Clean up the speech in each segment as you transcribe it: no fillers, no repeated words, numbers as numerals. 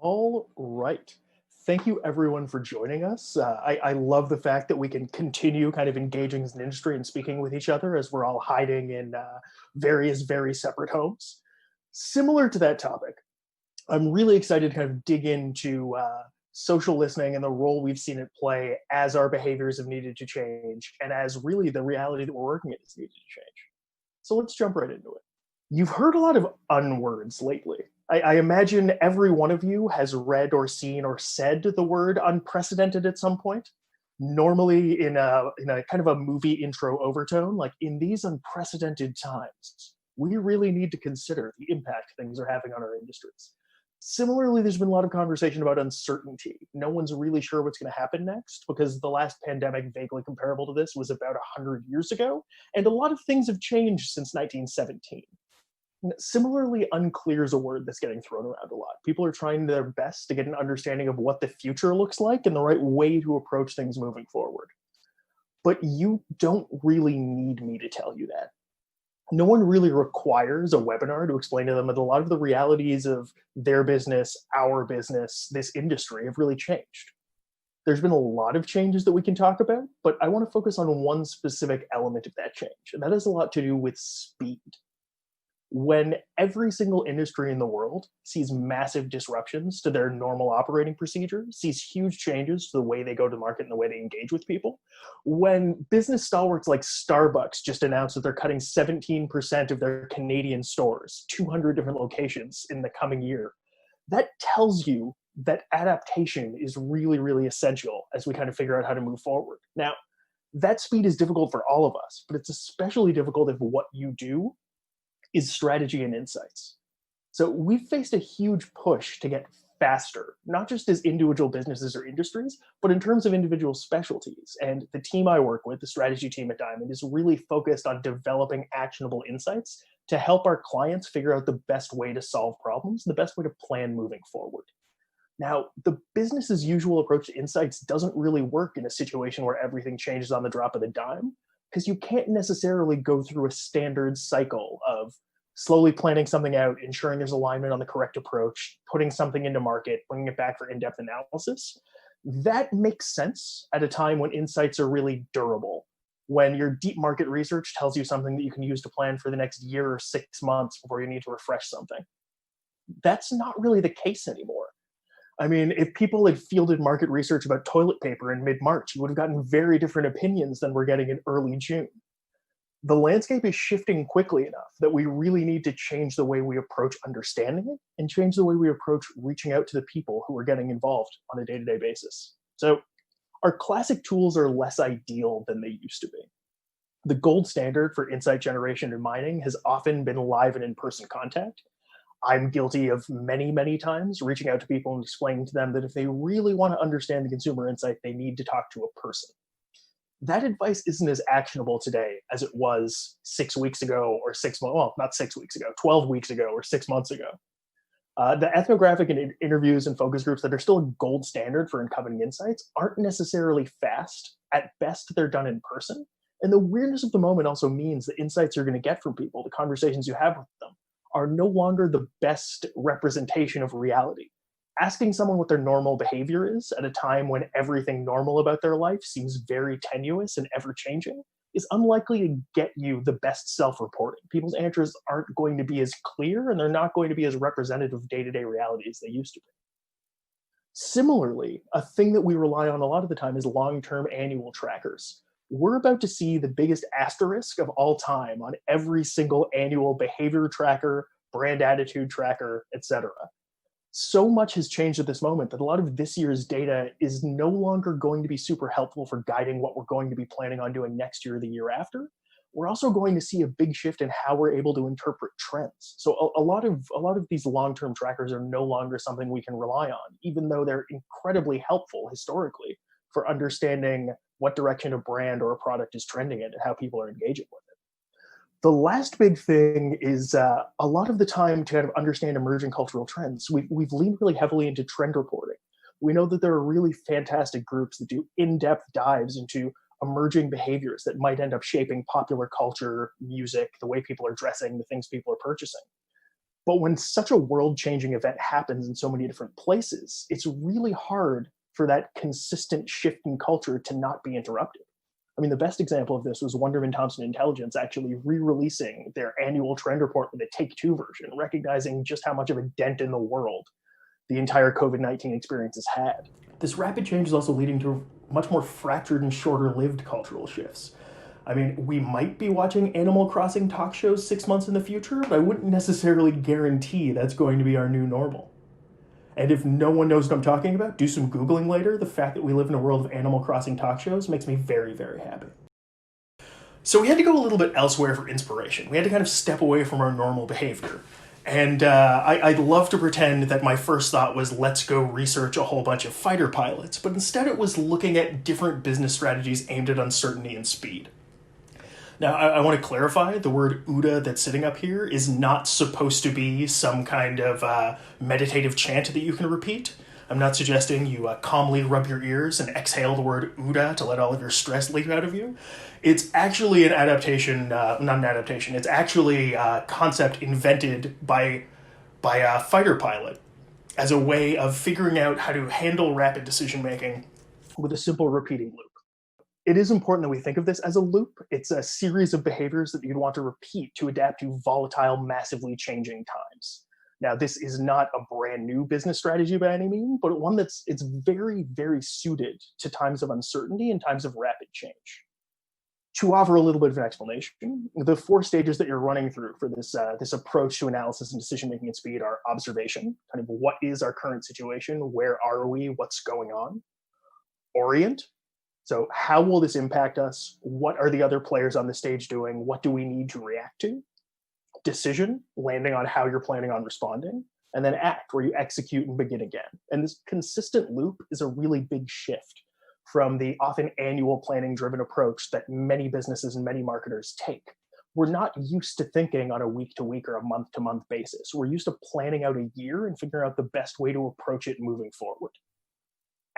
All right. Thank you, everyone, for joining us. I love the fact that we can continue kind of engaging as an industry and speaking with each other as we're all hiding in various, very separate homes. Similar to that topic, I'm really excited to kind of dig into social listening and the role we've seen it play as our behaviors have needed to change and as really the reality that we're working in has needed to change. So let's jump right into it. You've heard a lot of unwords lately. I imagine every one of you has read or seen or said the word unprecedented at some point. Normally in a kind of a movie intro overtone, like in these unprecedented times, we really need to consider the impact things are having on our industries. Similarly, there's been a lot of conversation about uncertainty. No one's really sure what's going to happen next because the last pandemic vaguely comparable to this was about 100 years ago, and a lot of things have changed since 1917. Similarly, unclear is a word that's getting thrown around a lot. People are trying their best to get an understanding of what the future looks like and the right way to approach things moving forward. But you don't really need me to tell you that. No one really requires a webinar to explain to them that a lot of the realities of their business, our business, this industry have really changed. There's been a lot of changes that we can talk about, but I want to focus on one specific element of that change, and that has a lot to do with speed. When every single industry in the world sees massive disruptions to their normal operating procedure, sees huge changes to the way they go to market and the way they engage with people, when business stalwarts like Starbucks just announced that they're cutting 17% of their Canadian stores, 200 different locations in the coming year, that tells you that adaptation is really, really essential as we kind of figure out how to move forward. Now, that speed is difficult for all of us, but it's especially difficult if what you do is strategy and insights. So we've faced a huge push to get faster, not just as individual businesses or industries, but in terms of individual specialties. And the team I work with, the strategy team at Diamond, is really focused on developing actionable insights to help our clients figure out the best way to solve problems, the best way to plan moving forward. Now, the business as usual approach to insights doesn't really work in a situation where everything changes on the drop of a dime, because you can't necessarily go through a standard cycle of slowly planning something out, ensuring there's alignment on the correct approach, putting something into market, bringing it back for in-depth analysis. That makes sense at a time when insights are really durable, when your deep market research tells you something that you can use to plan for the next year or 6 months before you need to refresh something. That's not really the case anymore. I mean, if people had fielded market research about toilet paper in mid-March, you would have gotten very different opinions than we're getting in early June. The landscape is shifting quickly enough that we really need to change the way we approach understanding it and change the way we approach reaching out to the people who are getting involved on a day-to-day basis. So our classic tools are less ideal than they used to be. The gold standard for insight generation in mining has often been live and in-person contact. I'm guilty of many, many times reaching out to people and explaining to them that if they really want to understand the consumer insight, they need to talk to a person. That advice isn't as actionable today as it was 6 weeks ago or 6 months, well, not 6 weeks ago, 12 weeks ago or 6 months ago. The ethnographic and interviews and focus groups that are still a gold standard for uncovering insights aren't necessarily fast. At best, they're done in person. And the weirdness of the moment also means the insights you're going to get from people, the conversations you have with them, are no longer the best representation of reality. Asking someone what their normal behavior is at a time when everything normal about their life seems very tenuous and ever-changing is unlikely to get you the best self-reporting. People's answers aren't going to be as clear, and they're not going to be as representative of day-to-day reality as they used to be. Similarly, a thing that we rely on a lot of the time is long-term annual trackers. We're about to see the biggest asterisk of all time on every single annual behavior tracker, brand attitude tracker, etc. So much has changed at this moment that a lot of this year's data is no longer going to be super helpful for guiding what we're going to be planning on doing next year or the year after. We're also going to see a big shift in how we're able to interpret trends. So a lot of these long-term trackers are no longer something we can rely on, even though they're incredibly helpful historically for understanding what direction a brand or a product is trending in and how people are engaging with it. The last big thing is a lot of the time to kind of understand emerging cultural trends, we've leaned really heavily into trend reporting. We know that there are really fantastic groups that do in-depth dives into emerging behaviors that might end up shaping popular culture, music, the way people are dressing, the things people are purchasing. But when such a world-changing event happens in so many different places, it's really hard for that consistent shift in culture to not be interrupted. I mean, the best example of this was Wunderman Thompson Intelligence actually re-releasing their annual trend report with a Take-Two version, recognizing just how much of a dent in the world the entire COVID-19 experience has had. This rapid change is also leading to much more fractured and shorter-lived cultural shifts. I mean, we might be watching Animal Crossing talk shows 6 months in the future, but I wouldn't necessarily guarantee that's going to be our new normal. And if no one knows what I'm talking about, do some Googling later. The fact that we live in a world of Animal Crossing talk shows makes me very, very happy. So we had to go a little bit elsewhere for inspiration. We had to kind of step away from our normal behavior. And I'd love to pretend that my first thought was, let's go research a whole bunch of fighter pilots, but instead it was looking at different business strategies aimed at uncertainty and speed. Now, I want to clarify, the word OODA that's sitting up here is not supposed to be some kind of meditative chant that you can repeat. I'm not suggesting you calmly rub your ears and exhale the word OODA to let all of your stress leak out of you. It's actually an adaptation, not an adaptation, it's actually a concept invented by a fighter pilot as a way of figuring out how to handle rapid decision-making with a simple repeating loop. It is important that we think of this as a loop. It's a series of behaviors that you'd want to repeat to adapt to volatile, massively changing times. Now, this is not a brand new business strategy by any means, but one it's very, very suited to times of uncertainty and times of rapid change. To offer a little bit of an explanation, the 4 stages that you're running through for this approach to analysis and decision-making at speed are observation, kind of what is our current situation, where are we, what's going on. Orient, so how will this impact us? What are the other players on the stage doing? What do we need to react to? Decision, landing on how you're planning on responding. And then act, where you execute and begin again. And this consistent loop is a really big shift from the often annual planning-driven approach that many businesses and many marketers take. We're not used to thinking on a week-to-week or a month-to-month basis. We're used to planning out a year and figuring out the best way to approach it moving forward.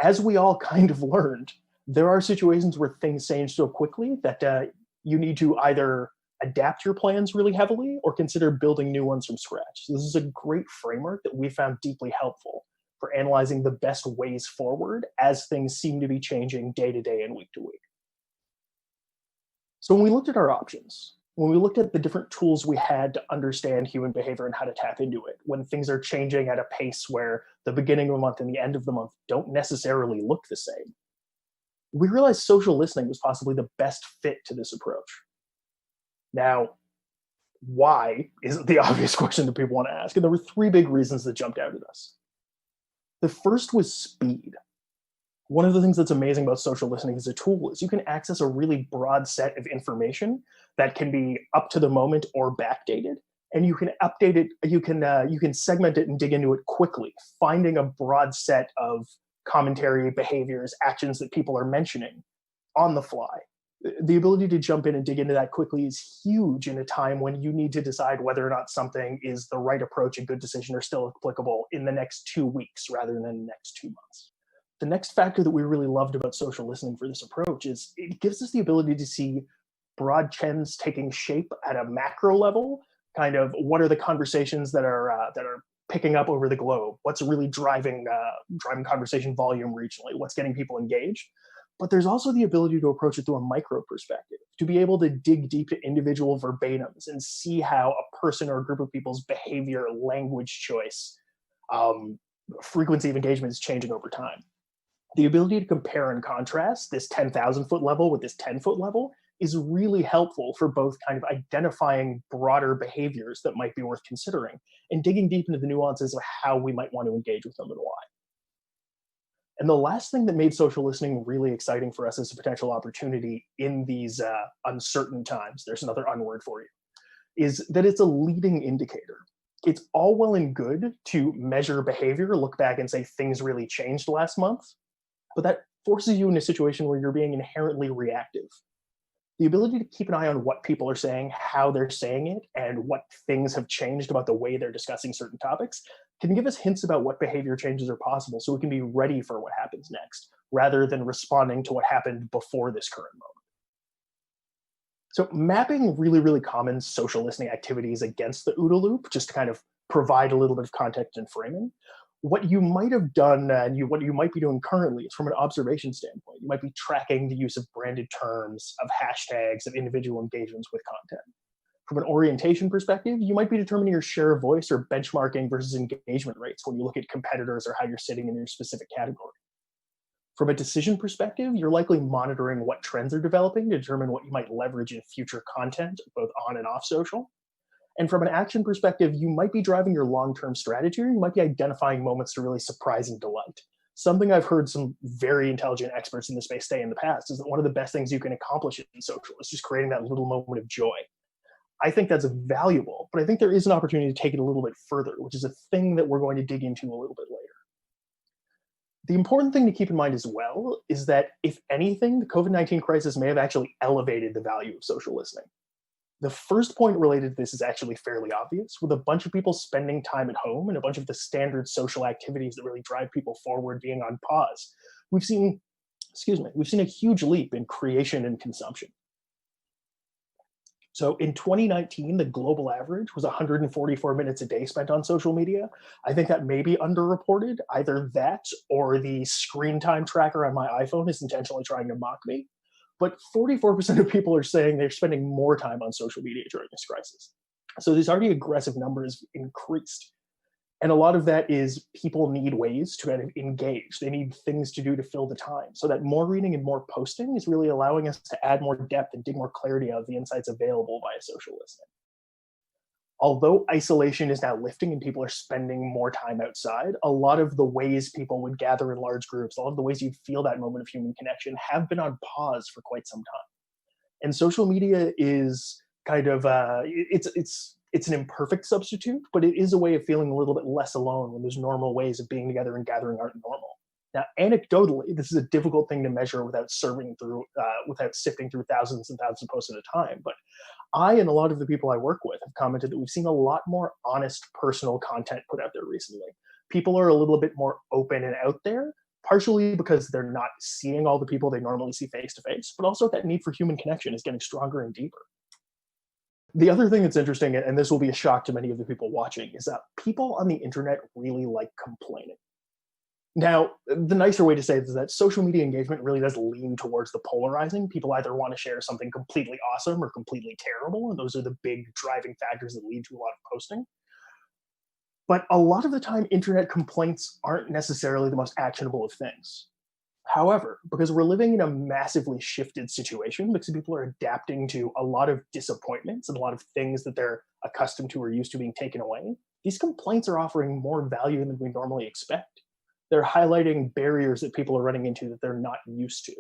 As we all kind of learned, there are situations where things change so quickly that you need to either adapt your plans really heavily or consider building new ones from scratch. So this is a great framework that we found deeply helpful for analyzing the best ways forward as things seem to be changing day to day and week to week. So when we looked at our options, when we looked at the different tools we had to understand human behavior and how to tap into it, when things are changing at a pace where the beginning of the month and the end of the month don't necessarily look the same, we realized social listening was possibly the best fit to this approach. Now, why isn't the obvious question that people want to ask? And there were 3 big reasons that jumped out at us. The first was speed. One of the things that's amazing about social listening as a tool is you can access a really broad set of information that can be up to the moment or backdated, and you can update it. You can segment it and dig into it quickly, finding a broad set of commentary, behaviors, actions that people are mentioning on the fly. The ability to jump in and dig into that quickly is huge in a time when you need to decide whether or not something is the right approach, a good decision, or still applicable in the next 2 weeks rather than the next 2 months. The next factor that we really loved about social listening for this approach is it gives us the ability to see broad trends taking shape at a macro level. Kind of what are the conversations that are picking up over the globe? What's really driving conversation volume regionally? What's getting people engaged? But there's also the ability to approach it through a micro perspective, to be able to dig deep to individual verbatims and see how a person or a group of people's behavior, language choice, frequency of engagement is changing over time. The ability to compare and contrast this 10,000 foot level with this 10-foot level is really helpful for both kind of identifying broader behaviors that might be worth considering and digging deep into the nuances of how we might want to engage with them and why. And the last thing that made social listening really exciting for us as a potential opportunity in these uncertain times, there's another unword for you, is that it's a leading indicator. It's all well and good to measure behavior, look back and say things really changed last month, but that forces you in a situation where you're being inherently reactive. The ability to keep an eye on what people are saying, how they're saying it, and what things have changed about the way they're discussing certain topics can give us hints about what behavior changes are possible so we can be ready for what happens next, rather than responding to what happened before this current moment. So mapping really, really common social listening activities against the OODA loop, just to kind of provide a little bit of context and framing. What you might have done and what you might be doing currently is from an observation standpoint. You might be tracking the use of branded terms, of hashtags, of individual engagements with content. From an orientation perspective, you might be determining your share of voice or benchmarking versus engagement rates when you look at competitors or how you're sitting in your specific category. From a decision perspective, you're likely monitoring what trends are developing to determine what you might leverage in future content, both on and off social. And from an action perspective, you might be driving your long-term strategy, or you might be identifying moments to really surprise and delight. Something I've heard some very intelligent experts in the space say in the past is that one of the best things you can accomplish in social is just creating that little moment of joy. I think that's valuable, but I think there is an opportunity to take it a little bit further, which is a thing that we're going to dig into a little bit later. The important thing to keep in mind as well is that, if anything, the COVID-19 crisis may have actually elevated the value of social listening. The first point related to this is actually fairly obvious, with a bunch of people spending time at home and a bunch of the standard social activities that really drive people forward being on pause. We've seen a huge leap in creation and consumption. So in 2019, the global average was 144 minutes a day spent on social media. I think that may be underreported. Either that or the screen time tracker on my iPhone is intentionally trying to mock me. But 44% of people are saying they're spending more time on social media during this crisis. So these already aggressive numbers increased. And a lot of that is people need ways to kind of engage. They need things to do to fill the time. So that more reading and more posting is really allowing us to add more depth and dig more clarity out of the insights available via social listening. Although isolation is now lifting and people are spending more time outside, a lot of the ways people would gather in large groups, a lot of the ways you'd feel that moment of human connection have been on pause for quite some time. And social media is kind of, it's an imperfect substitute, but it is a way of feeling a little bit less alone when those normal ways of being together and gathering aren't normal. Now, anecdotally, this is a difficult thing to measure without sifting through thousands and thousands of posts at a time. But I and a lot of the people I work with have commented that we've seen a lot more honest personal content put out there recently. People are a little bit more open and out there, partially because they're not seeing all the people they normally see face to face, but also that need for human connection is getting stronger and deeper. The other thing that's interesting, and this will be a shock to many of the people watching, is that people on the internet really like complaining. Now, the nicer way to say it is that social media engagement really does lean towards the polarizing. People either want to share something completely awesome or completely terrible, and those are the big driving factors that lead to a lot of posting. But a lot of the time, internet complaints aren't necessarily the most actionable of things. However, because we're living in a massively shifted situation, because people are adapting to a lot of disappointments and a lot of things that they're accustomed to or used to being taken away, these complaints are offering more value than we normally expect. They're highlighting barriers that people are running into that they're not used to.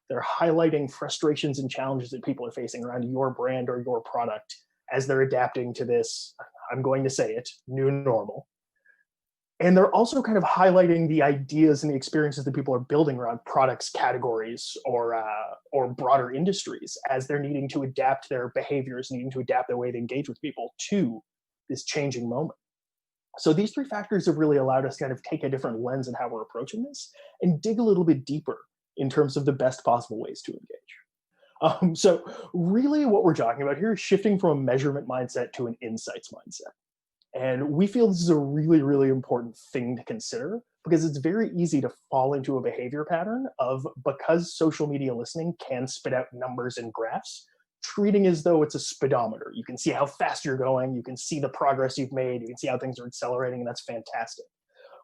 They're highlighting frustrations and challenges that people are facing around your brand or your product as they're adapting to this, I'm going to say it, new normal. And they're also kind of highlighting the ideas and the experiences that people are building around products, categories, or broader industries as they're needing to adapt their behaviors, needing to adapt their way to engage with people to this changing moment. So these three factors have really allowed us to kind of take a different lens in how we're approaching this and dig a little bit deeper in terms of the best possible ways to engage. So really what we're talking about here is shifting from a measurement mindset to an insights mindset. And we feel this is a really, really important thing to consider because it's very easy to fall into a behavior pattern of, because social media listening can spit out numbers and graphs, treating as though it's a speedometer. You can see how fast you're going, you can see the progress you've made, you can see how things are accelerating, and that's fantastic.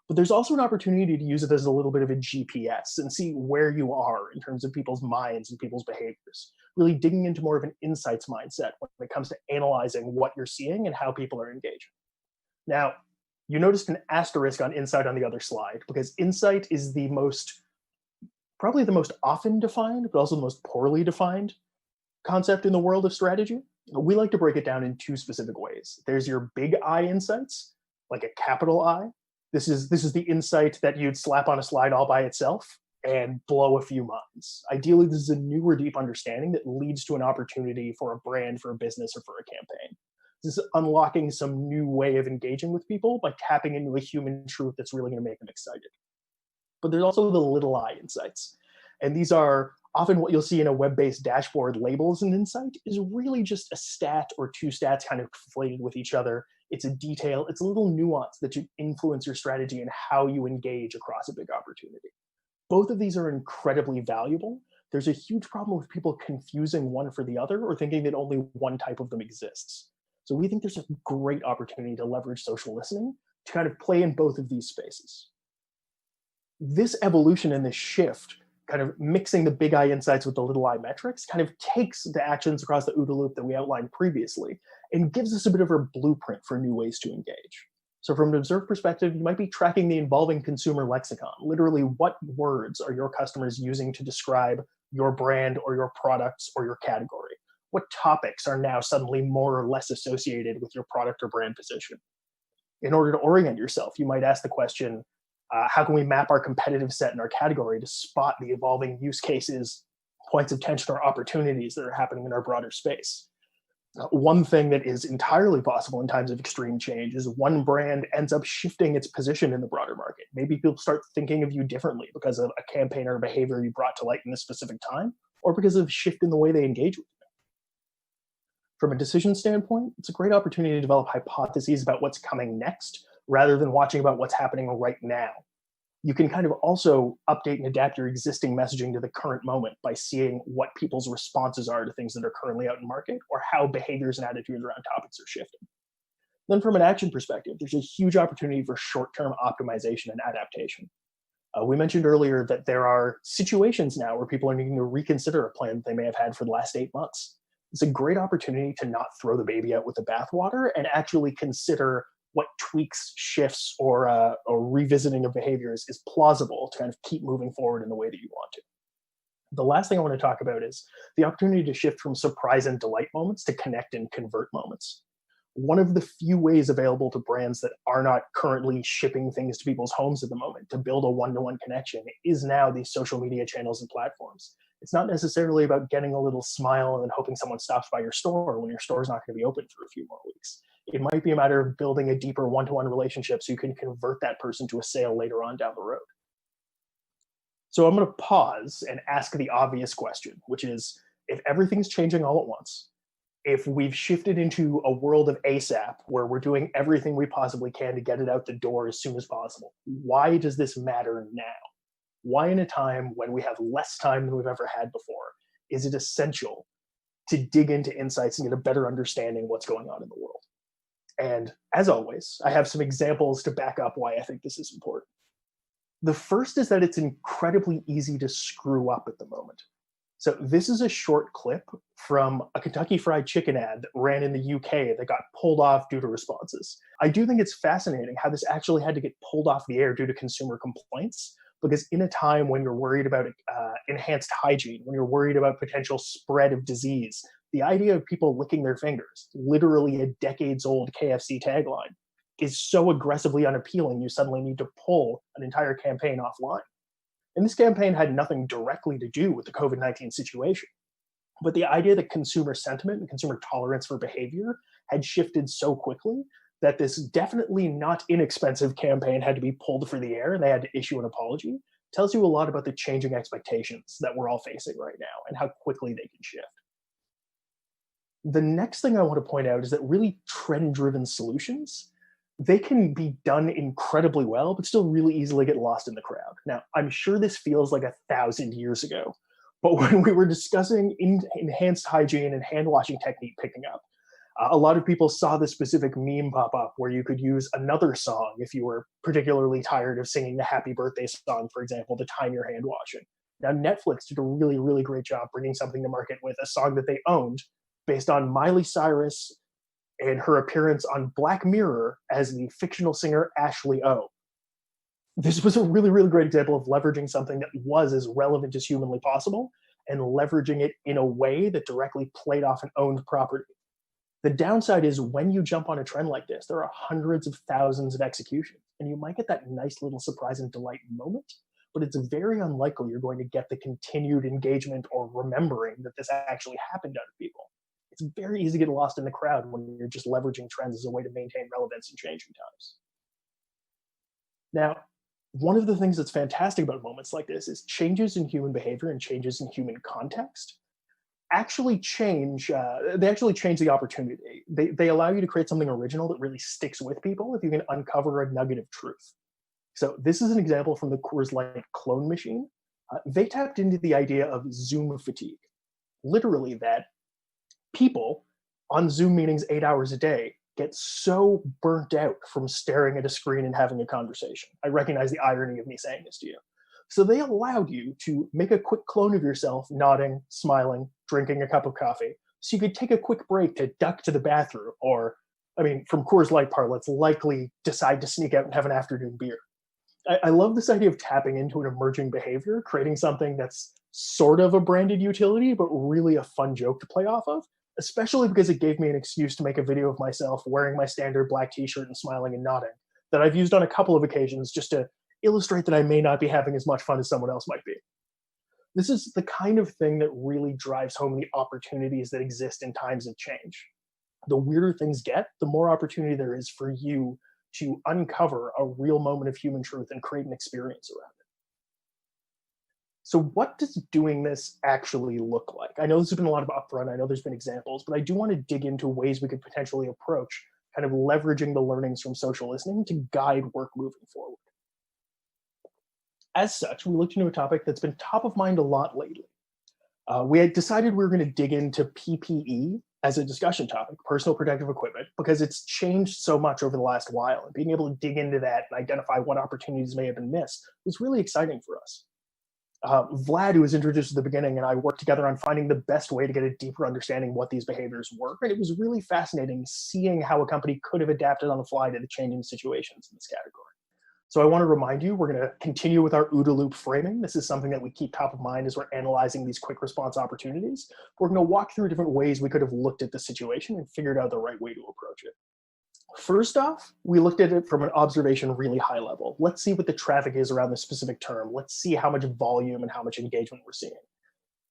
But there's also an opportunity to use it as a little bit of a GPS and see where you are in terms of people's minds and people's behaviors, really digging into more of an insights mindset when it comes to analyzing what you're seeing and how people are engaging. Now, you noticed an asterisk on insight on the other slide, because insight is probably the most often defined, but also the most poorly defined concept in the world of strategy. We like to break it down in two specific ways. There's your big I insights, like a capital I. This is the insight that you'd slap on a slide all by itself and blow a few minds. Ideally, this is a new or deep understanding that leads to an opportunity for a brand, for a business, or for a campaign. This is unlocking some new way of engaging with people by tapping into a human truth that's really going to make them excited. But there's also the little I insights. And these are often what you'll see in a web-based dashboard labeled as an insight is really just a stat or two stats kind of conflated with each other it's a detail, it's a little nuance that should influence your strategy and how you engage across a big opportunity. Both of these are incredibly valuable. There's a huge problem with people confusing one for the other or thinking that only one type of them exists. So we think there's a great opportunity to leverage social listening to kind of play in both of these spaces. This evolution and this shift, kind of mixing the big I insights with the little I metrics, kind of takes the actions across the OODA loop that we outlined previously and gives us a bit of a blueprint for new ways to engage. So from an observed perspective, you might be tracking the evolving consumer lexicon. Literally, what words are your customers using to describe your brand or your products or your category? What topics are now suddenly more or less associated with your product or brand position? In order to orient yourself, you might ask the question, how can we map our competitive set in our category to spot the evolving use cases, points of tension, or opportunities that are happening in our broader space? One thing that is entirely possible in times of extreme change is one brand ends up shifting its position in the broader market. Maybe people start thinking of you differently because of a campaign or behavior you brought to light in a specific time, or because of a shift in the way they engage with you. From a decision standpoint, it's a great opportunity to develop hypotheses about what's coming next, rather than watching about what's happening right now. You can kind of also update and adapt your existing messaging to the current moment by seeing what people's responses are to things that are currently out in market or how behaviors and attitudes around topics are shifting. Then from an action perspective, there's a huge opportunity for short-term optimization and adaptation. We mentioned earlier that there are situations now where people are needing to reconsider a plan that they may have had for the last 8 months. It's a great opportunity to not throw the baby out with the bathwater and actually consider what tweaks, shifts, or revisiting of behaviors is plausible to kind of keep moving forward in the way that you want to. The last thing I want to talk about is the opportunity to shift from surprise and delight moments to connect and convert moments. One of the few ways available to brands that are not currently shipping things to people's homes at the moment to build a one-to-one connection is now these social media channels and platforms. It's not necessarily about getting a little smile and then hoping someone stops by your store when your store is not going to be open for a few more weeks. It might be a matter of building a deeper one-to-one relationship so you can convert that person to a sale later on down the road. So I'm going to pause and ask the obvious question, which is, if everything's changing all at once, if we've shifted into a world of ASAP where we're doing everything we possibly can to get it out the door as soon as possible, why does this matter now? Why, in a time when we have less time than we've ever had before, is it essential to dig into insights and get a better understanding of what's going on in the world? And as always, I have some examples to back up why I think this is important. The first is that it's incredibly easy to screw up at the moment. So this is a short clip from a Kentucky Fried Chicken ad that ran in the UK that got pulled off due to responses. I do think it's fascinating how this actually had to get pulled off the air due to consumer complaints, because in a time when you're worried about enhanced hygiene, when you're worried about potential spread of disease, the idea of people licking their fingers, literally a decades-old KFC tagline, is so aggressively unappealing you suddenly need to pull an entire campaign offline. And this campaign had nothing directly to do with the COVID-19 situation. But the idea that consumer sentiment and consumer tolerance for behavior had shifted so quickly that this definitely not inexpensive campaign had to be pulled for the air and they had to issue an apology tells you a lot about the changing expectations that we're all facing right now and how quickly they can shift. The next thing I want to point out is that really trend-driven solutions, they can be done incredibly well, but still really easily get lost in the crowd. Now, I'm sure this feels like 1,000 years ago, but when we were discussing enhanced hygiene and hand washing technique picking up, a lot of people saw this specific meme pop up where you could use another song if you were particularly tired of singing the happy birthday song, for example, to time your hand washing. Now, Netflix did a really, really great job bringing something to market with a song that they owned based on Miley Cyrus and her appearance on Black Mirror as the fictional singer Ashley O. This was a really, really great example of leveraging something that was as relevant as humanly possible and leveraging it in a way that directly played off an owned property. The downside is when you jump on a trend like this, there are hundreds of thousands of executions, and you might get that nice little surprise and delight moment, but it's very unlikely you're going to get the continued engagement or remembering that this actually happened out of people. It's very easy to get lost in the crowd when you're just leveraging trends as a way to maintain relevance in changing times. Now, one of the things that's fantastic about moments like this is changes in human behavior and changes in human context actually change the opportunity. They allow you to create something original that really sticks with people if you can uncover a nugget of truth. So this is an example from the Coors Light clone machine. They tapped into the idea of Zoom fatigue. Literally that people on Zoom meetings 8 hours a day get so burnt out from staring at a screen and having a conversation. I recognize the irony of me saying this to you. So they allowed you to make a quick clone of yourself, nodding, smiling, drinking a cup of coffee, so you could take a quick break to duck to the bathroom, or, I mean, from Coors Light parlance, likely decide to sneak out and have an afternoon beer. I love this idea of tapping into an emerging behavior, creating something that's sort of a branded utility, but really a fun joke to play off of, especially because it gave me an excuse to make a video of myself wearing my standard black t-shirt and smiling and nodding that I've used on a couple of occasions just to illustrate that I may not be having as much fun as someone else might be. This is the kind of thing that really drives home the opportunities that exist in times of change. The weirder things get, the more opportunity there is for you to uncover a real moment of human truth and create an experience around it. So what does doing this actually look like? I know there's been a lot of upfront, I know there's been examples, but I do want to dig into ways we could potentially approach kind of leveraging the learnings from social listening to guide work moving forward. As such, we looked into a topic that's been top of mind a lot lately. We had decided we were going to dig into PPE as a discussion topic, personal protective equipment, because it's changed so much over the last while, and being able to dig into that and identify what opportunities may have been missed was really exciting for us. Vlad, who was introduced at the beginning, and I worked together on finding the best way to get a deeper understanding of what these behaviors were, and it was really fascinating seeing how a company could have adapted on the fly to the changing situations in this category. So I want to remind you, we're going to continue with our OODA loop framing. This is something that we keep top of mind as we're analyzing these quick response opportunities. We're going to walk through different ways we could have looked at the situation and figured out the right way to approach it. First off, we looked at it from an observation really high level. Let's see what the traffic is around the specific term. Let's see how much volume and how much engagement we're seeing.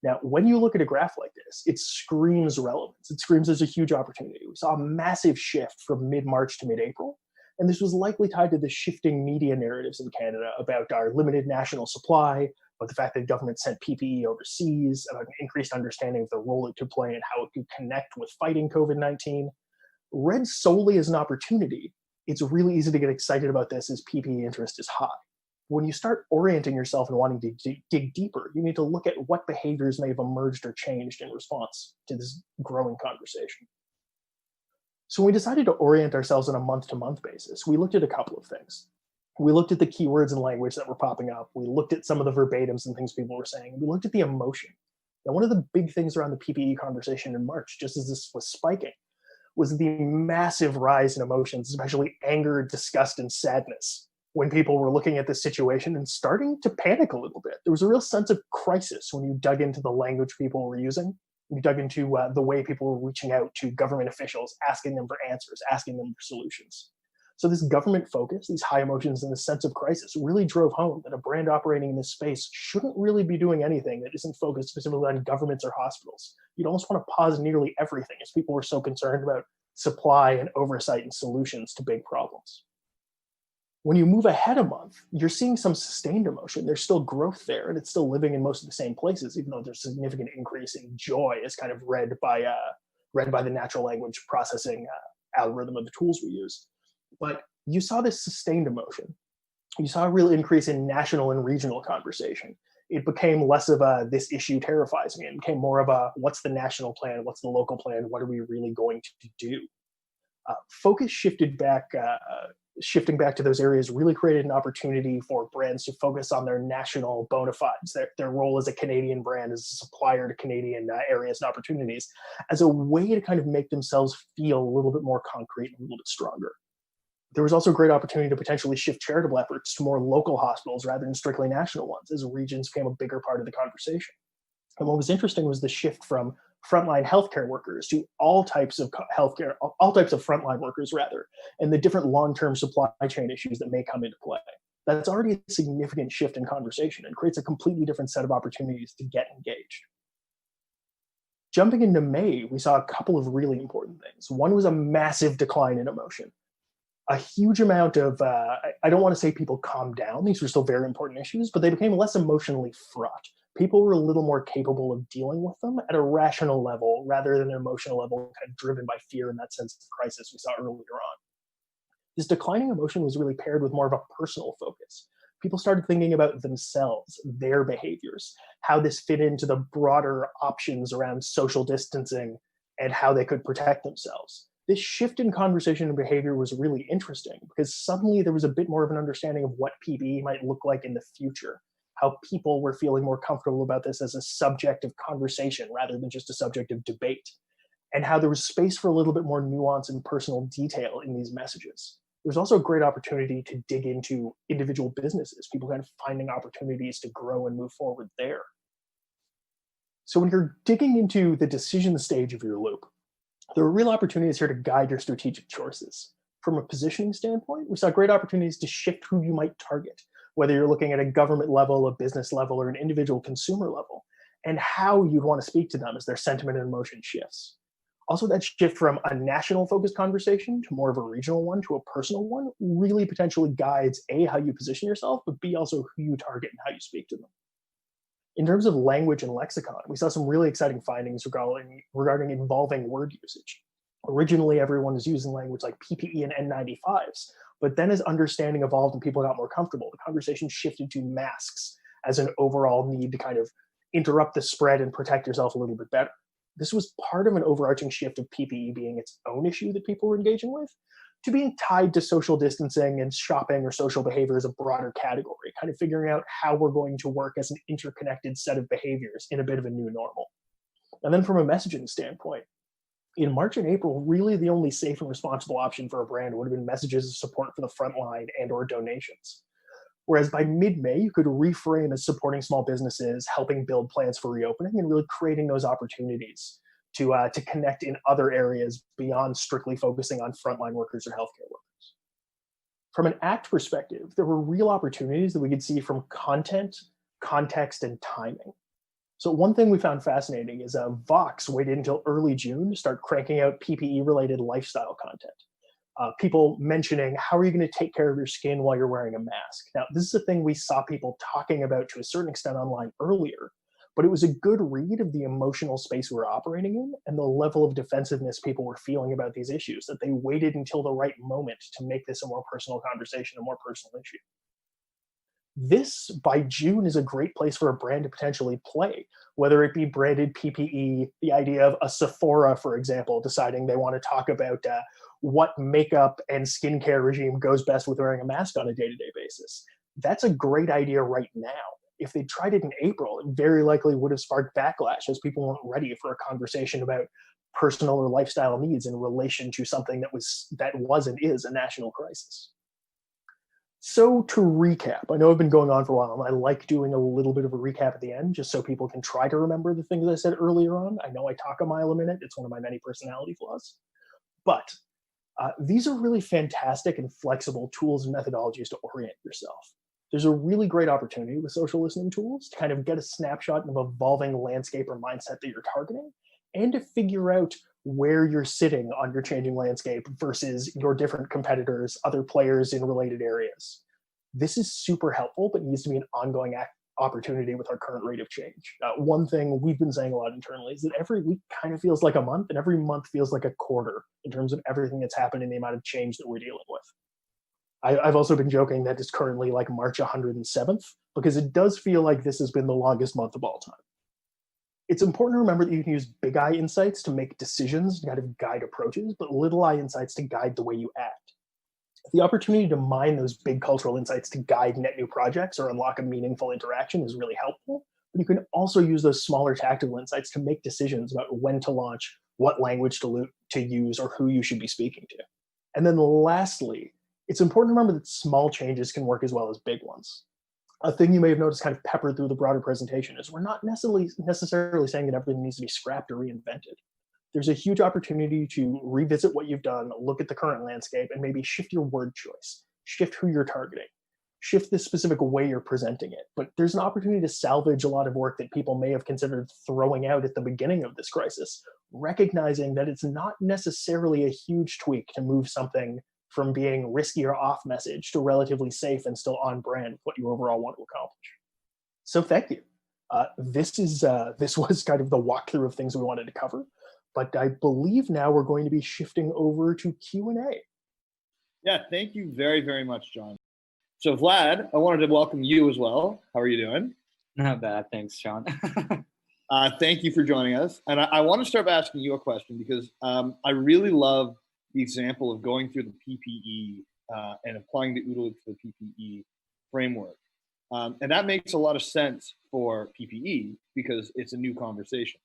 Now, when you look at a graph like this, it screams relevance. It screams there's a huge opportunity. We saw a massive shift from mid-March to mid-April. And this was likely tied to the shifting media narratives in Canada about our limited national supply, about the fact that government sent PPE overseas, about an increased understanding of the role it could play and how it could connect with fighting COVID-19. Read solely as an opportunity, it's really easy to get excited about this as PPE interest is high. When you start orienting yourself and wanting to dig deeper, you need to look at what behaviors may have emerged or changed in response to this growing conversation. So we decided to orient ourselves on a month-to-month basis. We looked at a couple of things. We looked at the keywords and language that were popping up. We looked at some of the verbatims and things people were saying. We looked at the emotion. Now, one of the big things around the PPE conversation in March, just as this was spiking, was the massive rise in emotions, especially anger, disgust, and sadness, when people were looking at this situation and starting to panic a little bit. There was a real sense of crisis when you dug into the language people were using. We dug into the way people were reaching out to government officials, asking them for answers, asking them for solutions. So this government focus, these high emotions, and this sense of crisis really drove home that a brand operating in this space shouldn't really be doing anything that isn't focused specifically on governments or hospitals. You'd almost want to pause nearly everything as people were so concerned about supply and oversight and solutions to big problems. When you move ahead a month, you're seeing some sustained emotion. There's still growth there, and it's still living in most of the same places, even though there's a significant increase in joy as kind of read by the natural language processing algorithm of the tools we use. But you saw this sustained emotion. You saw a real increase in national and regional conversation. It became less of a, this issue terrifies me. It became more of a, what's the national plan? What's the local plan? What are we really going to do? Focus shifting back to those areas really created an opportunity for brands to focus on their national bona fides, their role as a Canadian brand, as a supplier to Canadian areas and opportunities, as a way to kind of make themselves feel a little bit more concrete and a little bit stronger. There was also a great opportunity to potentially shift charitable efforts to more local hospitals rather than strictly national ones, as regions became a bigger part of the conversation. And what was interesting was the shift from frontline healthcare workers to all types of frontline workers rather, and the different long-term supply chain issues that may come into play. That's already a significant shift in conversation and creates a completely different set of opportunities to get engaged. Jumping into May, we saw a couple of really important things. One was a massive decline in emotion. A huge amount of, I don't want to say people calmed down, these were still very important issues, but they became less emotionally fraught. people were a little more capable of dealing with them at a rational level rather than an emotional level, kind of driven by fear and that sense of crisis we saw earlier on. This declining emotion was really paired with more of a personal focus. People started thinking about themselves, their behaviors, how this fit into the broader options around social distancing and how they could protect themselves. This shift in conversation and behavior was really interesting because suddenly there was a bit more of an understanding of what PPE might look like in the future, how people were feeling more comfortable about this as a subject of conversation rather than just a subject of debate, and how there was space for a little bit more nuance and personal detail in these messages. There's also a great opportunity to dig into individual businesses, people kind of finding opportunities to grow and move forward there. So when you're digging into the decision stage of your loop, there are real opportunities here to guide your strategic choices. From a positioning standpoint, we saw great opportunities to shift who you might target, whether you're looking at a government level, a business level, or an individual consumer level, and how you'd want to speak to them as their sentiment and emotion shifts. Also, that shift from a national focused conversation to more of a regional one to a personal one really potentially guides A, how you position yourself, but B, also who you target and how you speak to them. In terms of language and lexicon, we saw some really exciting findings regarding involving word usage. Originally, everyone was using language like PPE and N95s, but then as understanding evolved and people got more comfortable, the conversation shifted to masks as an overall need to kind of interrupt the spread and protect yourself a little bit better. This was part of an overarching shift of PPE being its own issue that people were engaging with, to being tied to social distancing and shopping or social behavior as a broader category, kind of figuring out how we're going to work as an interconnected set of behaviors in a bit of a new normal. And then from a messaging standpoint, in March and April, really the only safe and responsible option for a brand would have been messages of support for the front line and or donations. Whereas by mid-May, you could reframe as supporting small businesses, helping build plans for reopening, and really creating those opportunities to connect in other areas beyond strictly focusing on frontline workers or healthcare workers. From an ACT perspective, there were real opportunities that we could see from content, context, and timing. So one thing we found fascinating is Vox waited until early June to start cranking out PPE-related lifestyle content. People mentioning, how are you going to take care of your skin while you're wearing a mask? Now, this is a thing we saw people talking about to a certain extent online earlier, but it was a good read of the emotional space we were operating in and the level of defensiveness people were feeling about these issues, that they waited until the right moment to make this a more personal conversation, a more personal issue. This, by June, is a great place for a brand to potentially play, whether it be branded PPE, the idea of a Sephora, for example, deciding they want to talk about what makeup and skincare regime goes best with wearing a mask on a day-to-day basis. That's a great idea right now. If they tried it in April, it very likely would have sparked backlash as people weren't ready for a conversation about personal or lifestyle needs in relation to something that was and is a national crisis. So to recap, I know I've been going on for a while, and I like doing a little bit of a recap at the end, just so people can try to remember the things I said earlier on. I know I talk a mile a minute. It's one of my many personality flaws. But these are really fantastic and flexible tools and methodologies to orient yourself. There's a really great opportunity with social listening tools to kind of get a snapshot of evolving landscape or mindset that you're targeting, and to figure out where you're sitting on your changing landscape versus your different competitors, other players in related areas. This is super helpful, but needs to be an ongoing opportunity with our current rate of change. One thing we've been saying a lot internally is that every week kind of feels like a month, and every month feels like a quarter in terms of everything that's happened and the amount of change that we're dealing with. I've also been joking that it's currently like March 107th, because it does feel like this has been the longest month of all time. It's important to remember that you can use big I insights to make decisions, to kind of guide approaches, but little I insights to guide the way you act. The opportunity to mine those big cultural insights to guide net new projects or unlock a meaningful interaction is really helpful, but you can also use those smaller tactical insights to make decisions about when to launch, what language to use, or who you should be speaking to. And then lastly, it's important to remember that small changes can work as well as big ones. A thing you may have noticed kind of peppered through the broader presentation is we're not necessarily saying that everything needs to be scrapped or reinvented. There's a huge opportunity to revisit what you've done, look at the current landscape, and maybe shift your word choice, shift who you're targeting, shift the specific way you're presenting it. But there's an opportunity to salvage a lot of work that people may have considered throwing out at the beginning of this crisis, recognizing that it's not necessarily a huge tweak to move something from being risky or off message to relatively safe and still on brand with what you overall want to accomplish. So thank you. This was kind of the walkthrough of things we wanted to cover, but I believe now we're going to be shifting over to Q&A. Yeah, thank you very, very much, John. So Vlad, I wanted to welcome you as well. How are you doing? Not bad, thanks, Sean. Thank you for joining us. And I want to start by asking you a question because I really love the example of going through the PPE and applying the OODA loop to the PPE framework. And that makes a lot of sense for PPE because it's a new conversation.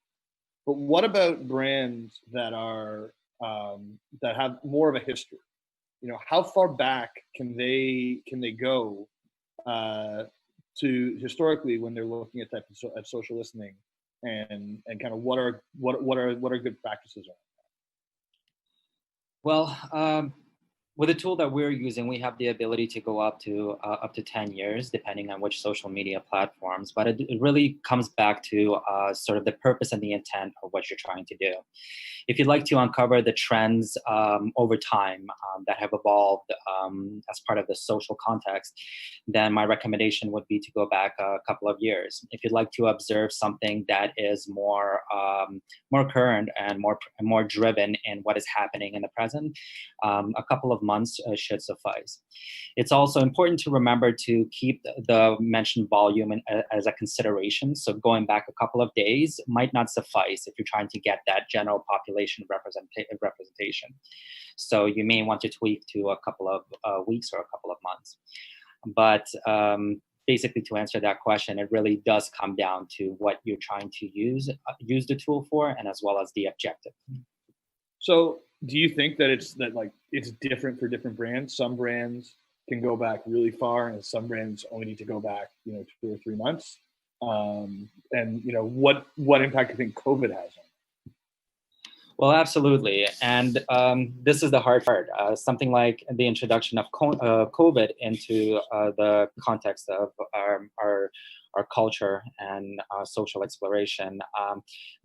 But what about brands that are that have more of a history? You know, how far back can they go to historically when they're looking at at social listening and kind of what are good practices around that? Well, with the tool that we're using, we have the ability to go up to 10 years, depending on which social media platforms. But it really comes back to sort of the purpose and the intent of what you're trying to do. If you'd like to uncover the trends over time that have evolved as part of the social context, then my recommendation would be to go back a couple of years. If you'd like to observe something that is more current and more driven in what is happening in the present, a couple of months should suffice. It's also important to remember to keep the mentioned volume as a consideration. So going back a couple of days might not suffice if you're trying to get that general population representation. So you may want to tweak to a couple of weeks or a couple of months. But basically, to answer that question, it really does come down to what you're trying to use the tool for, and as well as the objective. So, do you think that it's different for different brands? Some brands can go back really far, and some brands only need to go back, 2 or 3 months. And what impact do you think COVID has on it? Well, absolutely. And this is the hard part. Something like the introduction of COVID into the context of our culture and social exploration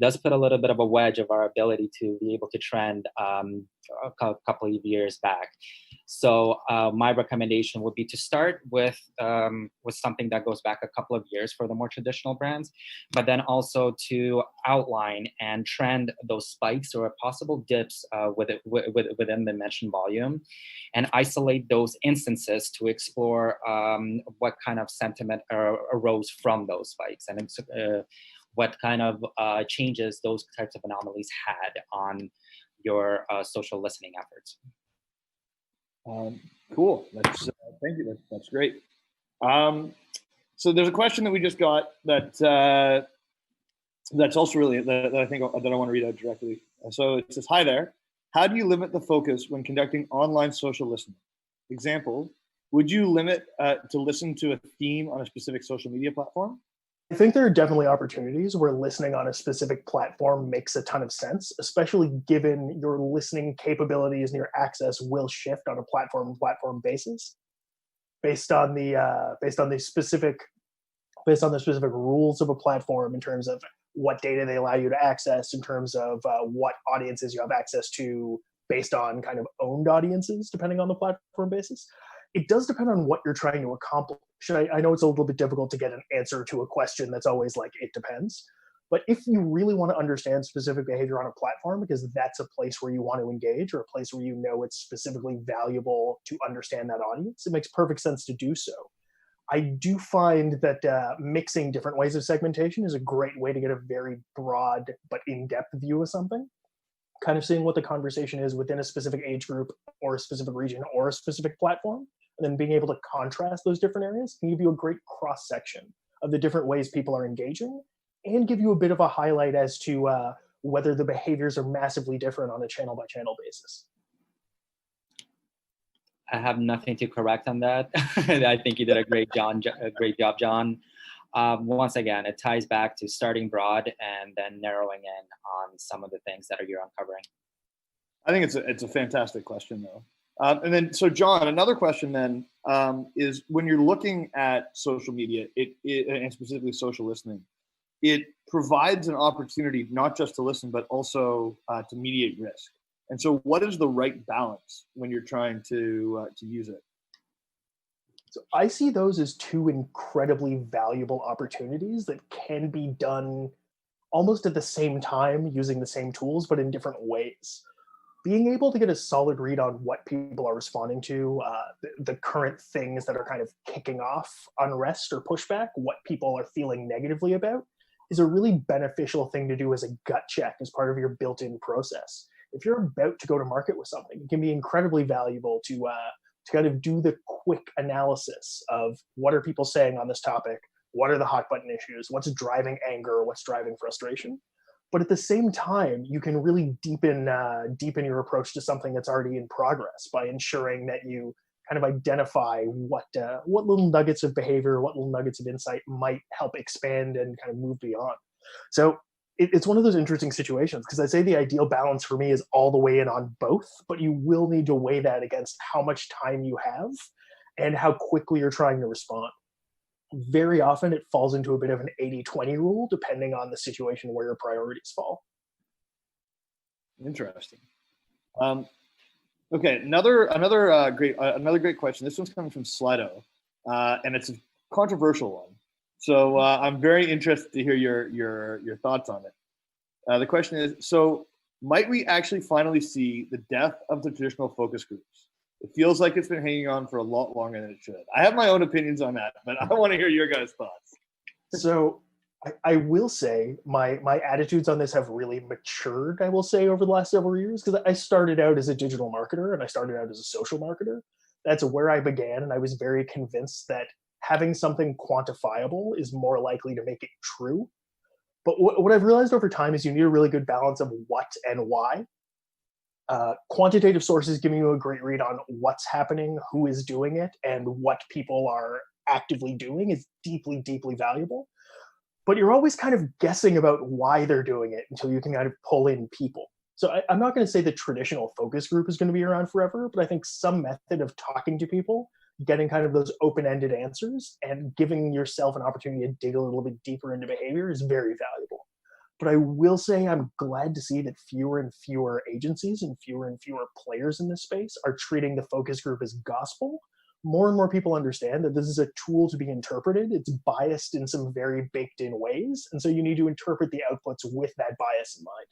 does put a little bit of a wedge of our ability to be able to trend a couple of years back. So my recommendation would be to start with something that goes back a couple of years for the more traditional brands, but then also to outline and trend those spikes or possible dips within the mentioned volume, and isolate those instances to explore what kind of sentiment arose from those spikes and what kind of changes those types of anomalies had on your social listening efforts. Cool. Thank you. That's great. So there's a question that we just got that's also really that I think that I want to read out directly. So it says, "Hi there. How do you limit the focus when conducting online social listening? Example: would you limit to listen to a theme on a specific social media platform?" I think there are definitely opportunities where listening on a specific platform makes a ton of sense, especially given your listening capabilities and your access will shift on a platform basis, based on the specific rules of a platform, in terms of what data they allow you to access, in terms of what audiences you have access to, based on kind of owned audiences, depending on the platform basis. It does depend on what you're trying to accomplish. I know it's a little bit difficult to get an answer to a question that's always like, it depends. But if you really want to understand specific behavior on a platform, because that's a place where you want to engage, or a place where it's specifically valuable to understand that audience, it makes perfect sense to do so. I do find that mixing different ways of segmentation is a great way to get a very broad but in-depth view of something. Kind of seeing what the conversation is within a specific age group or a specific region or a specific platform, and then being able to contrast those different areas can give you a great cross-section of the different ways people are engaging, and give you a bit of a highlight as to whether the behaviors are massively different on a channel-by-channel basis. I have nothing to correct on that. I think you did a great job, John. Once again, it ties back to starting broad and then narrowing in on some of the things that you're uncovering. I think it's a fantastic question, though. And then, so John, another question then is, when you're looking at social media, and specifically social listening, it provides an opportunity not just to listen, but also to mediate risk. And so what is the right balance when you're trying to use it? So I see those as two incredibly valuable opportunities that can be done almost at the same time using the same tools, but in different ways. Being able to get a solid read on what people are responding to, the current things that are kind of kicking off unrest or pushback, what people are feeling negatively about, is a really beneficial thing to do as a gut check as part of your built-in process. If you're about to go to market with something, it can be incredibly valuable to kind of do the quick analysis of what are people saying on this topic, what are the hot button issues, what's driving anger, what's driving frustration. But at the same time, you can really deepen your approach to something that's already in progress by ensuring that you kind of identify what little nuggets of behavior, what little nuggets of insight might help expand and kind of move beyond. So it's one of those interesting situations, because I say the ideal balance for me is all the way in on both, but you will need to weigh that against how much time you have and how quickly you're trying to respond. Very often it falls into a bit of an 80-20 rule, depending on the situation where your priorities fall. Interesting. Okay, another great question. This one's coming from Slido, and it's a controversial one. So I'm very interested to hear your thoughts on it. The question is: so might we actually finally see the death of the traditional focus groups? It feels like it's been hanging on for a lot longer than it should. I have my own opinions on that, but I want to hear your guys' thoughts. So I will say my attitudes on this have really matured, I will say, over the last several years, because I started out as a digital marketer and I started out as a social marketer. That's where I began, and I was very convinced that having something quantifiable is more likely to make it true. But what I've realized over time is you need a really good balance of what and why. Quantitative sources giving you a great read on what's happening, who is doing it, and what people are actively doing is deeply, deeply valuable. But you're always kind of guessing about why they're doing it until you can kind of pull in people. So I'm not going to say the traditional focus group is going to be around forever, but I think some method of talking to people, getting kind of those open-ended answers, and giving yourself an opportunity to dig a little bit deeper into behavior is very valuable. But I will say I'm glad to see that fewer and fewer agencies and fewer players in this space are treating the focus group as gospel. More and more people understand that this is a tool to be interpreted. It's biased in some very baked in ways. And so you need to interpret the outputs with that bias in mind.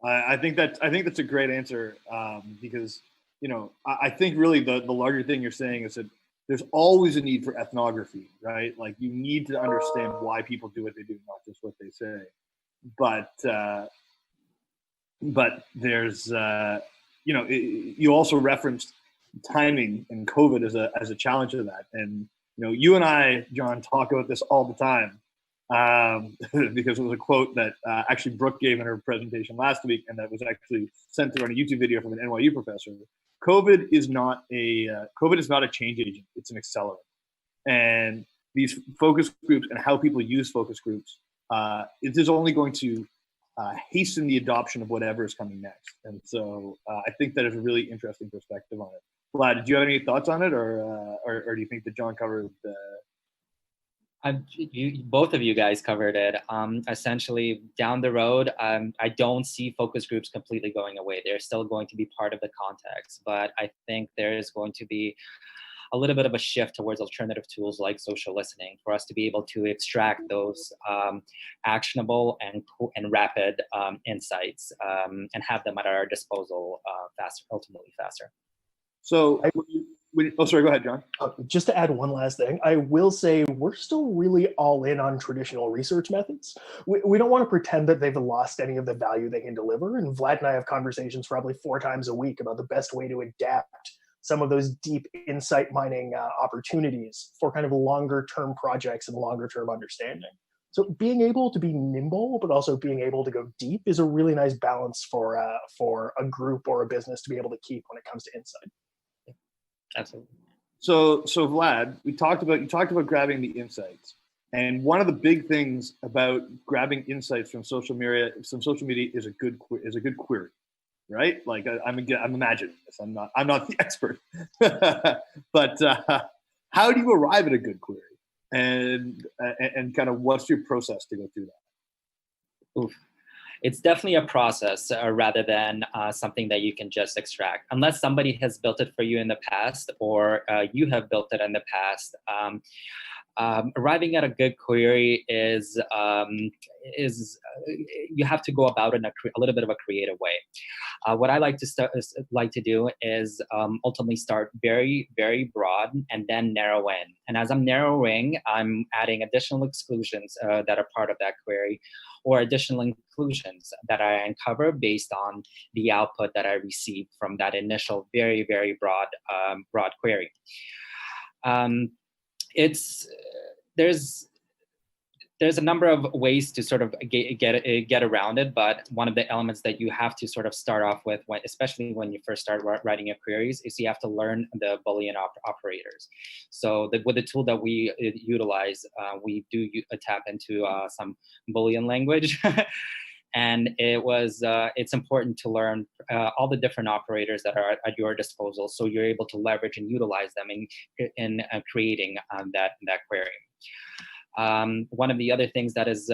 I think that's a great answer, because, I think really the larger thing you're saying is that there's always a need for ethnography, right? Like, you need to understand why people do what they do, not just what they say. But there's, you also referenced timing and COVID as a challenge to that. And, you and I, John, talk about this all the time, because it was a quote that actually Brooke gave in her presentation last week, and that was actually sent through on a YouTube video from an NYU professor. COVID is not a change agent; it's an accelerant. And these focus groups and how people use focus groups, it is only going to hasten the adoption of whatever is coming next. And so I think that is a really interesting perspective on it. Vlad, did you have any thoughts on it, or do you think that John covered? Both of you guys covered it. Essentially, down the road, I don't see focus groups completely going away. They're still going to be part of the context, but I think there is going to be a little bit of a shift towards alternative tools like social listening for us to be able to extract those actionable and rapid insights and have them at our disposal ultimately faster. So, sorry, go ahead, John. Just to add one last thing, I will say we're still really all in on traditional research methods. We don't want to pretend that they've lost any of the value they can deliver. And Vlad and I have conversations probably 4 times a week about the best way to adapt some of those deep insight mining opportunities for kind of longer term projects and longer term understanding. So being able to be nimble, but also being able to go deep is a really nice balance for a group or a business to be able to keep when it comes to insight. Absolutely. So Vlad, you talked about grabbing the insights, and one of the big things about grabbing insights from social media is a good query, right? Like I'm imagining this. I'm not the expert, but how do you arrive at a good query, and kind of what's your process to go through that? Oof. It's definitely a process rather than something that you can just extract. Unless somebody has built it for you in the past, or you have built it in the past. Arriving at a good query is you have to go about it in a little bit of a creative way. What I like to do is ultimately start very, very broad and then narrow in. And as I'm narrowing, I'm adding additional exclusions that are part of that query, or additional inclusions that I uncover based on the output that I received from that initial very, very broad query. There's a number of ways to sort of get around it, but one of the elements that you have to sort of start off with, especially when you first start writing your queries, is you have to learn the Boolean operators. So with the tool that we utilize, we do tap into some Boolean language. And it's important to learn all the different operators that are at your disposal, so you're able to leverage and utilize them in creating that query. One of the other things that has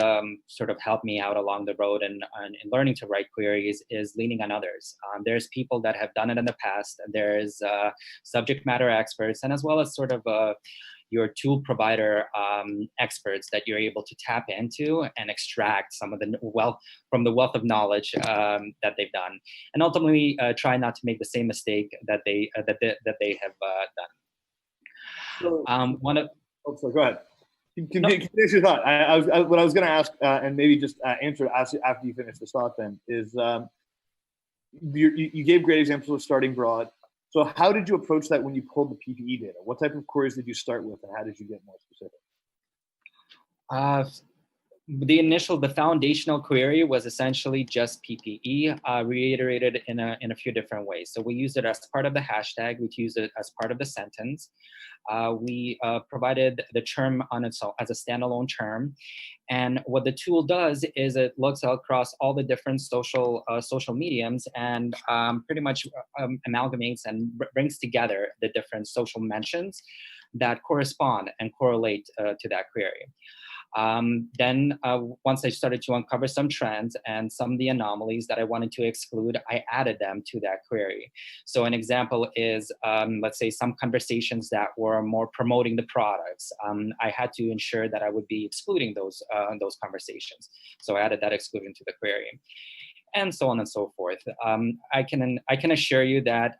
sort of helped me out along the road and in learning to write queries is leaning on others. There's people that have done it in the past. There's subject matter experts, and as well as sort of your tool provider experts that you're able to tap into and extract some of the wealth of knowledge that they've done, and ultimately try not to make the same mistake that they have done. So, So go ahead. Finish your thought. What I was going to ask, and maybe just answer after you finish this thought, then, is you gave great examples of starting broad. So how did you approach that when you pulled the PPE data? What type of queries did you start with, and how did you get more specific? The foundational query was essentially just PPE, reiterated in a few different ways. So we used it as part of the hashtag. We used it as part of the sentence. We provided the term on its own as a standalone term. And what the tool does is it looks across all the different social mediums and pretty much amalgamates and brings together the different social mentions that correspond and correlate to that query. Then once I started to uncover some trends and some of the anomalies that I wanted to exclude, I added them to that query. So an example is, let's say, some conversations that were more promoting the products. I had to ensure that I would be excluding those conversations. So I added that exclusion to the query, and so on and so forth. I can assure you that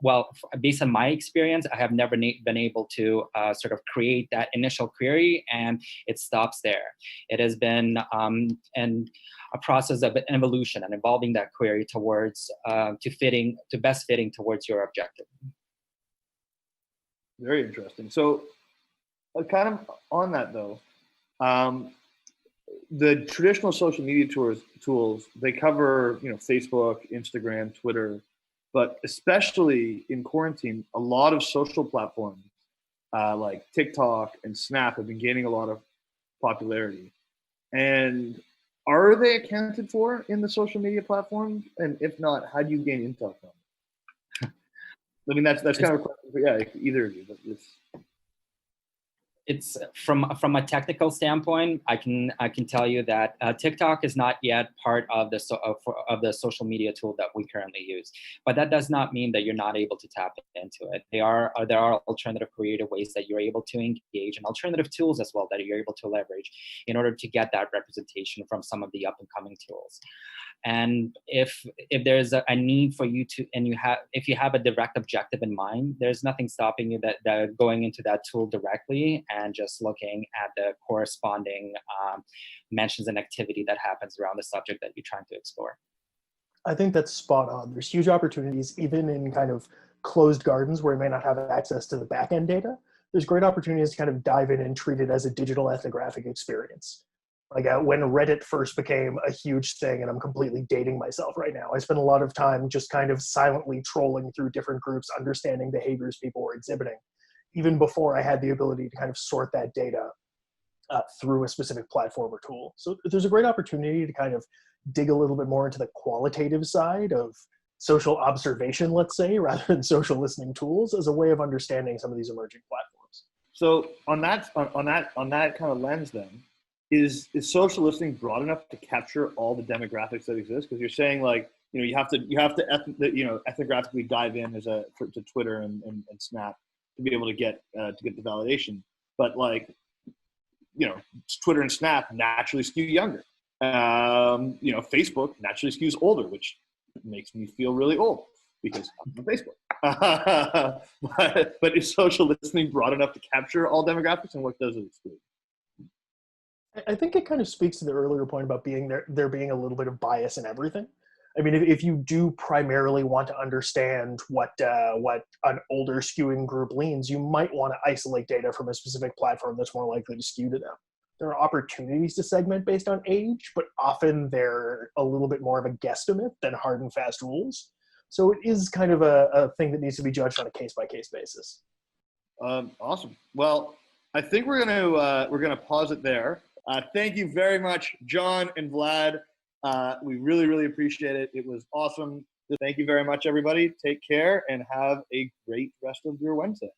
well, based on my experience, I have never been able to sort of create that initial query and it stops there. It has been a process of evolution and evolving that query towards best fitting towards your objective. Very interesting. So kind of on that though, the traditional social media tools, they cover, Facebook, Instagram, Twitter, but especially in quarantine, a lot of social platforms like TikTok and Snap have been gaining a lot of popularity. And are they accounted for in the social media platforms? And if not, how do you gain intel from them? I mean, that's kind of a question for either of you. But it's from a technical standpoint, I can tell you that TikTok is not yet part of the social media tool that we currently use. But that does not mean that you're not able to tap into it. There are alternative creative ways that you're able to engage, and alternative tools as well that you're able to leverage in order to get that representation from some of the up and coming tools. And if there's a need for you to, and if you have a direct objective in mind, there's nothing stopping you that going into that tool directly and just looking at the corresponding mentions and activity that happens around the subject that you're trying to explore. I think that's spot on. There's huge opportunities, even in kind of closed gardens where you may not have access to the back-end data. There's great opportunities to kind of dive in and treat it as a digital ethnographic experience. Like when Reddit first became a huge thing, and I'm completely dating myself right now, I spent a lot of time just kind of silently trolling through different groups, understanding behaviors people were exhibiting, even before I had the ability to kind of sort that data through a specific platform or tool. So there's a great opportunity to kind of dig a little bit more into the qualitative side of social observation, let's say, rather than social listening tools, as a way of understanding some of these emerging platforms. So on that kind of lens, then, is social listening broad enough to capture all the demographics that exist? Because you're saying like, you have to ethnographically dive in to Twitter and Snap to be able to get the validation. But like, Twitter and Snap naturally skew younger. Facebook naturally skews older, which makes me feel really old because I'm on Facebook. but is social listening broad enough to capture all demographics, and what does it exclude? I think it kind of speaks to the earlier point about there being a little bit of bias in everything. I mean, if you do primarily want to understand what an older skewing group leans, you might want to isolate data from a specific platform that's more likely to skew to them. There are opportunities to segment based on age, but often they're a little bit more of a guesstimate than hard and fast rules. So it is kind of a thing that needs to be judged on a case-by-case basis. Awesome. Well, I think we're gonna pause it there. Thank you very much, Jon and Vlad. We really, really appreciate it. It was awesome. Thank you very much, everybody. Take care and have a great rest of your Wednesday.